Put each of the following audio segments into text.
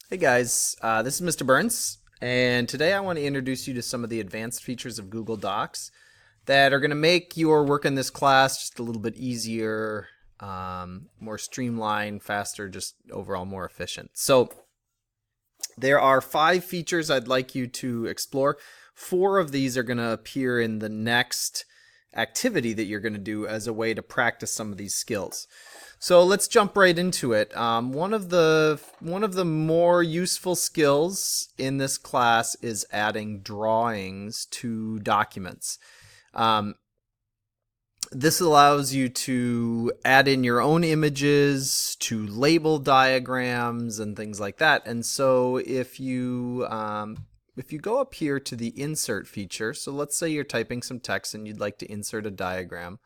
Hey guys, this is Mr. Burns, and today I want to introduce you to some of the advanced features of Google Docs that are going to make your work in this class just a little bit easier, more streamlined, faster, just overall more efficient. So there are 5 features I'd like you to explore. 4 of these are going to appear in the next activity that you're going to do as a way to practice some of these skills. So let's jump right into it. One of the more useful skills in this class is adding drawings to documents. This allows you to add in your own images, to label diagrams and things like that. And so if you go up here to the insert feature, so let's say you're typing some text and you'd like to insert a diagram,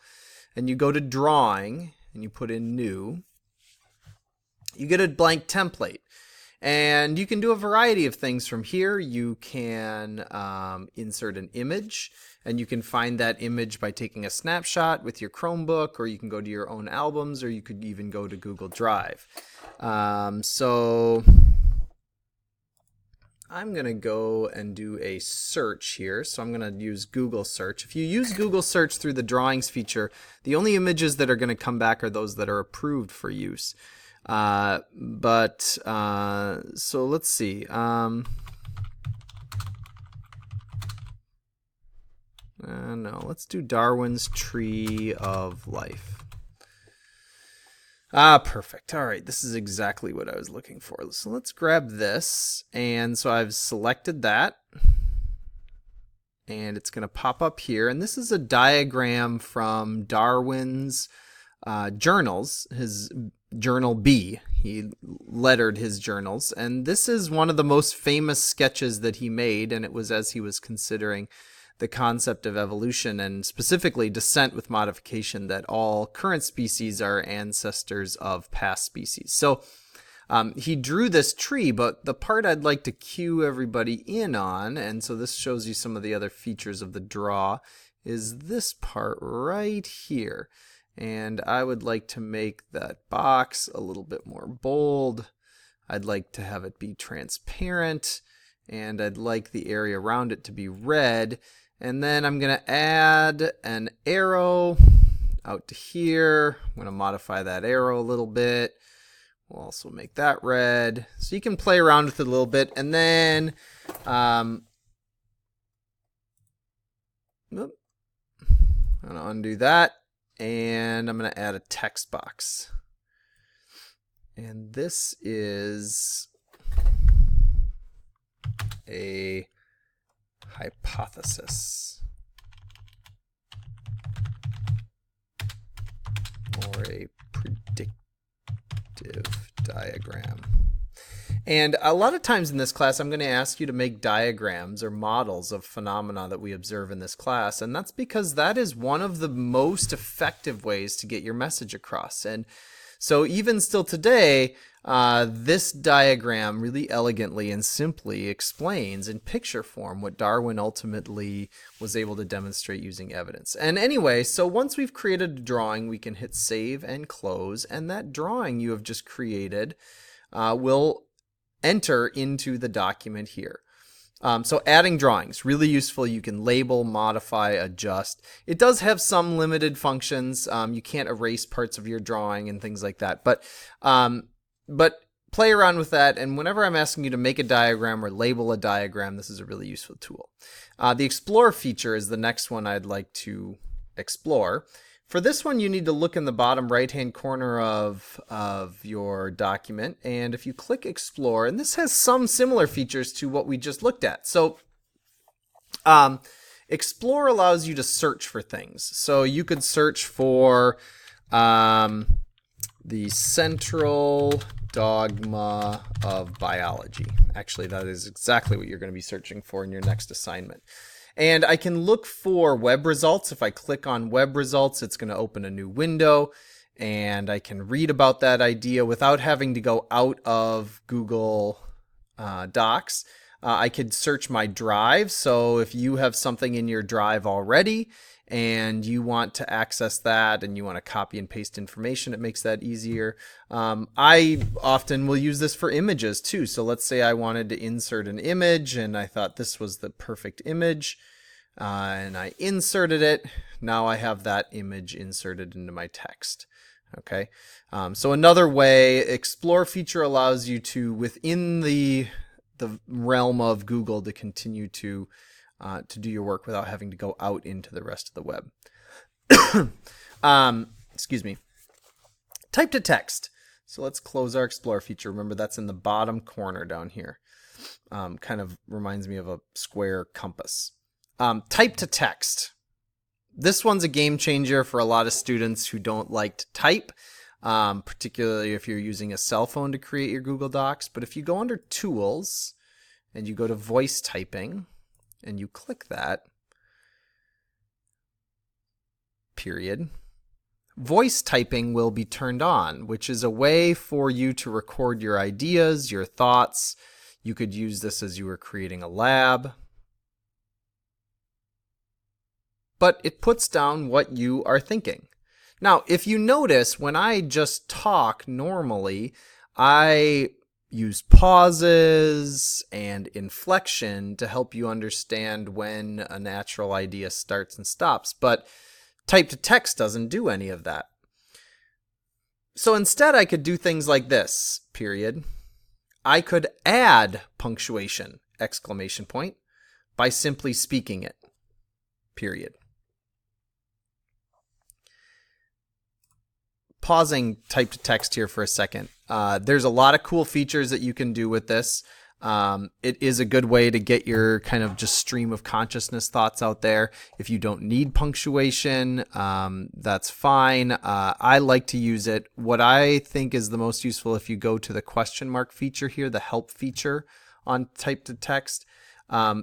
and you go to drawing and you put in new, you get a blank template. And you can do a variety of things from here. You can insert an image, and you can find that image by taking a snapshot with your Chromebook, or you can go to your own albums, or you could even go to Google Drive. So I'm going to go and do a search here. So I'm going to use Google Search. If you use Google Search through the Drawings feature, the only images that are going to come back are those that are approved for use. So let's see. No, let's do Darwin's Tree of Life. Perfect. All right, this is exactly what I was looking for. So let's grab this, and so I've selected that, and it's going to pop up here, and this is a diagram from Darwin's journals, his Journal B. He lettered his journals, and this is one of the most famous sketches that he made, and it was as he was considering the concept of evolution and specifically descent with modification, that all current species are ancestors of past species. So he drew this tree, but the part I'd like to cue everybody in on, and so this shows you some of the other features of the draw, is this part right here. And I would like to make that box a little bit more bold. I'd like to have it be transparent, and I'd like the area around it to be red. And then I'm going to add an arrow out to here. I'm going to modify that arrow a little bit. We'll also make that red. So you can play around with it a little bit. And then I'm going to undo that. And I'm going to add a text box. And this is a hypothesis or a predictive diagram. And a lot of times in this class, I'm going to ask you to make diagrams or models of phenomena that we observe in this class. And that's because that is one of the most effective ways to get your message across. And so even still today, this diagram really elegantly and simply explains in picture form what Darwin ultimately was able to demonstrate using evidence. And anyway, so once we've created a drawing, we can hit save and close, and that drawing you have just created will enter into the document here. So adding drawings, really useful. You can label, modify, adjust. It does have some limited functions. You can't erase parts of your drawing and things like that. But play around with that. And whenever I'm asking you to make a diagram or label a diagram, this is a really useful tool. The Explore feature is the next one I'd like to explore. For this one, you need to look in the bottom right-hand corner of your document, and if you click Explore, and this has some similar features to what we just looked at. So Explore allows you to search for things. So you could search for the central dogma of biology. Actually, that is exactly what you're going to be searching for in your next assignment. And I can look for web results. If I click on web results, it's going to open a new window, and I can read about that idea without having to go out of Google Docs. I could search my drive. So if you have something in your drive already and you want to access that and you want to copy and paste information, it makes that easier. I often will use this for images too. So let's say I wanted to insert an image and I thought this was the perfect image, and I inserted it. Now I have that image inserted into my text. Okay, so another way, Explore feature allows you to, within the realm of Google, to continue to do your work without having to go out into the rest of the web. Excuse me. Type to text. So let's close our Explore feature. Remember, that's in the bottom corner down here. Kind of reminds me of a square compass. Type to text. This one's a game changer for a lot of students who don't like to type, particularly if you're using a cell phone to create your Google Docs. But if you go under Tools and you go to Voice Typing and you click that, period, voice typing will be turned on, which is a way for you to record your ideas, your thoughts. You could use this as you were creating a lab. But it puts down what you are thinking. Now, if you notice, when I just talk normally, I use pauses and inflection to help you understand when a natural idea starts and stops. But type to text doesn't do any of that. So instead, I could do things like this, period. I could add punctuation, exclamation point, by simply speaking it, period. Pausing type to text here for a second. There's a lot of cool features that you can do with this. It is a good way to get your kind of just stream of consciousness thoughts out there. If you don't need punctuation, that's fine. I like to use it. What I think is the most useful, if you go to the question mark feature here, the help feature on type to text,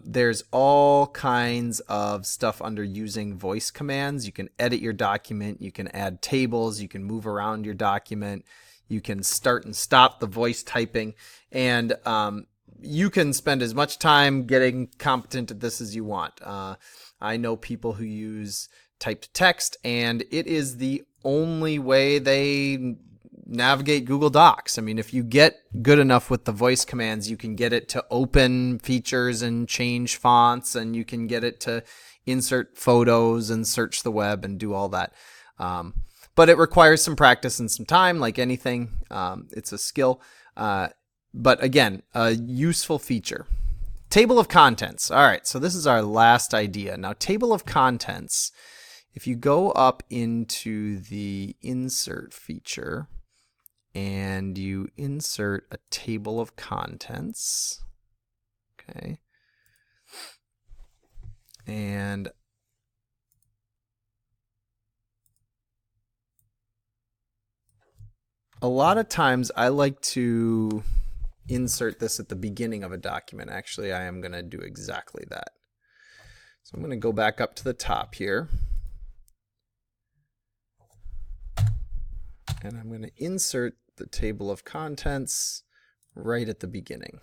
there's all kinds of stuff under using voice commands. You can edit your document, you can add tables, you can move around your document, you can start and stop the voice typing, and you can spend as much time getting competent at this as you want. I know people who use type to text, and it is the only way they navigate Google Docs. I mean, if you get good enough with the voice commands, you can get it to open features and change fonts, and you can get it to insert photos and search the web and do all that. But it requires some practice and some time, like anything. It's a skill. But again, a useful feature. Table of contents. All right, so this is our last idea. Now, table of contents, if you go up into the insert feature and you insert a table of contents, okay, and a lot of times I like to insert this at the beginning of a document. Actually, I am going to do exactly that. So I'm going to go back up to the top here, and I'm going to insert the table of contents right at the beginning.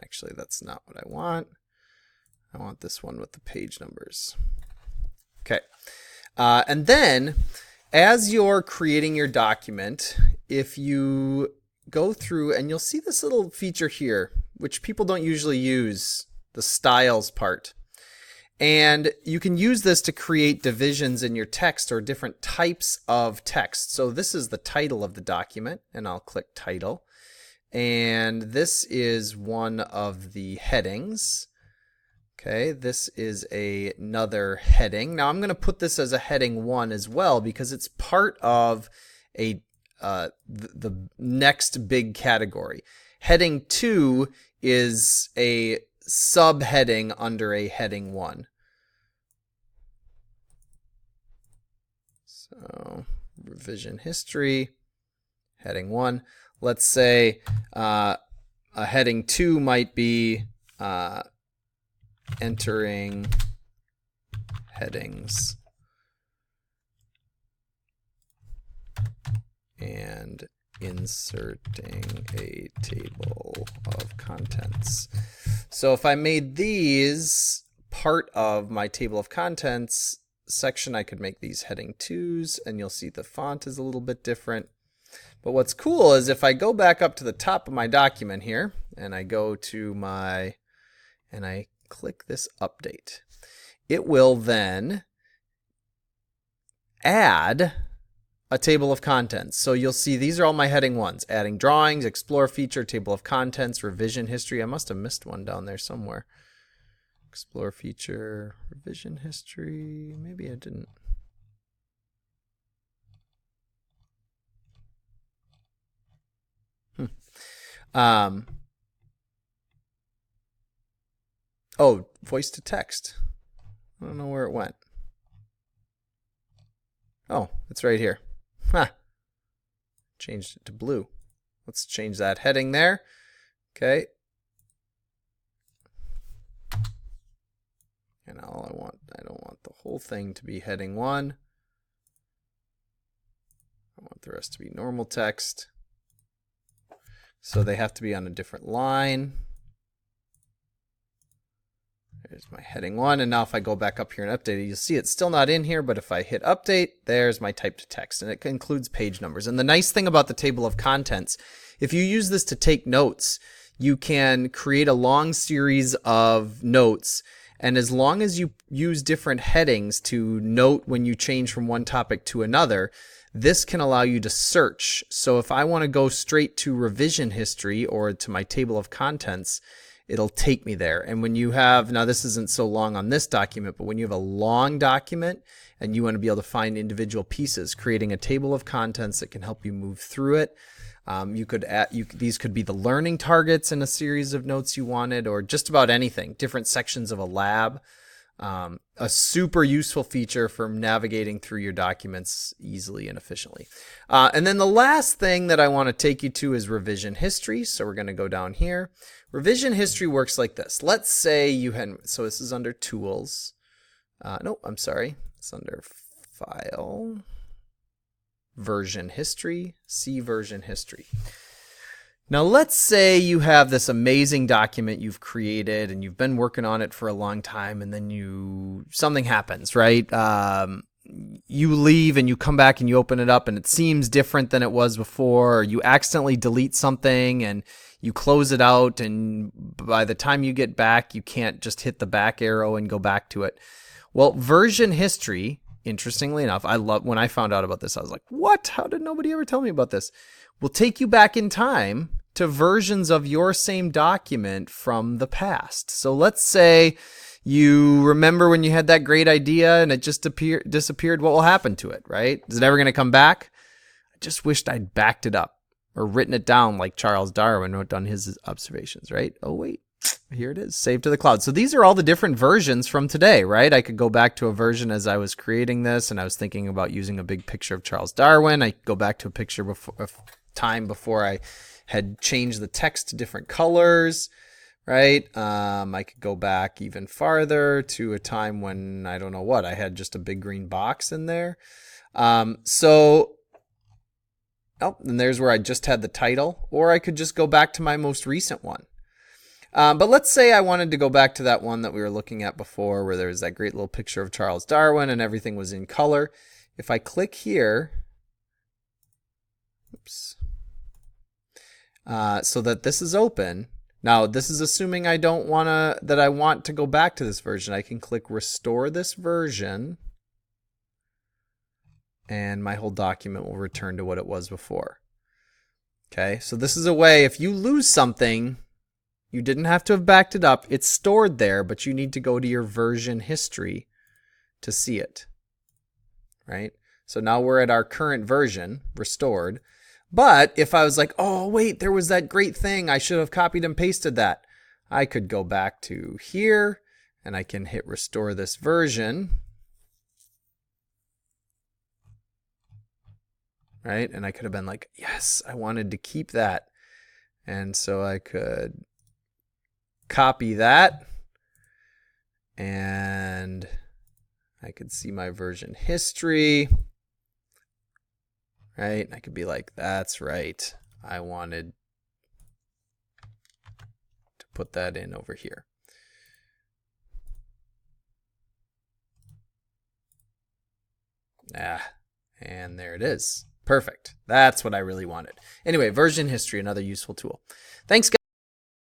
Actually, that's not what I want. I want this one with the page numbers. Okay. And then, as you're creating your document, if you go through, and you'll see this little feature here, which people don't usually use, the styles part. And you can use this to create divisions in your text or different types of text. So this is the title of the document, and I'll click title. And this is one of the headings. Okay, this is another heading. Now I'm going to put this as a heading 1 as well, because it's part of the next big category. Heading 2 is a subheading under a heading 1. So revision history, heading 1. Let's say a heading 2 might be entering headings and inserting a table of contents. So if I made these part of my table of contents, section, I could make these heading 2s, and you'll see the font is a little bit different. But what's cool is if I go back up to the top of my document here, and I go to my, and I click this update, it will then add a table of contents. So you'll see these are all my heading 1s: adding drawings, explore feature, table of contents, revision history. I must have missed one down there somewhere. Explore feature, revision history. Maybe I didn't. Oh, voice to text. I don't know where it went. Oh, it's right here. Huh. Changed it to blue. Let's change that heading there. Okay. And all I don't want the whole thing to be heading 1. I want the rest to be normal text. So they have to be on a different line. There's my heading 1. And now if I go back up here and update it, you'll see it's still not in here. But if I hit update, there's my type to text. And it includes page numbers. And the nice thing about the table of contents, if you use this to take notes, you can create a long series of notes. And as long as you use different headings to note when you change from one topic to another, this can allow you to search. So if I want to go straight to revision history or to my table of contents, it'll take me there. And when you have, now this isn't so long on this document, but when you have a long document and you want to be able to find individual pieces, creating a table of contents that can help you move through it. You could add, these could be the learning targets in a series of notes you wanted, or just about anything, different sections of a lab. A super useful feature for navigating through your documents easily and efficiently. And then the last thing that I want to take you to is revision history. So we're going to go down here. Revision history works like this. Let's say you had, so this is under tools. No, I'm sorry. It's under file, version history, see version history. Now let's say you have this amazing document you've created and you've been working on it for a long time, and then something happens, right? You leave and you come back and you open it up and it seems different than it was before, or you accidentally delete something and you close it out, and by the time you get back, you can't just hit the back arrow and go back to it. Well, version history, interestingly enough, when I found out about this, I was like, what? How did nobody ever tell me about this? Will take you back in time to versions of your same document from the past. So let's say you remember when you had that great idea and it just disappeared. What will happen to it, right? Is it ever going to come back? I just wished I'd backed it up or written it down like Charles Darwin wrote down his observations, right? Oh, wait. Here it is, saved to the cloud. So these are all the different versions from today, right? I could go back to a version as I was creating this and I was thinking about using a big picture of Charles Darwin. I could go back to a picture time before I had changed the text to different colors, right? I could go back even farther to a time when, I don't know what, I had just a big green box in there. And there's where I just had the title, or I could just go back to my most recent one. But let's say I wanted to go back to that one that we were looking at before where there was that great little picture of Charles Darwin and everything was in color. If I click here, oops, so that this is open. Now, this is assuming I want to go back to this version. I can click restore this version and my whole document will return to what it was before. Okay, so this is a way, if you lose something, you didn't have to have backed it up. It's stored there, but you need to go to your version history to see it, right? So now we're at our current version, restored. But if I was like, oh, wait, there was that great thing, I should have copied and pasted that, I could go back to here and I can hit restore this version, right? And I could have been like, yes, I wanted to keep that. And so I could copy that and I could see my version history, right? I could be like, that's right, I wanted to put that in over here. And there it is. Perfect. That's what I really wanted. Anyway, version history, another useful tool. Thanks, guys.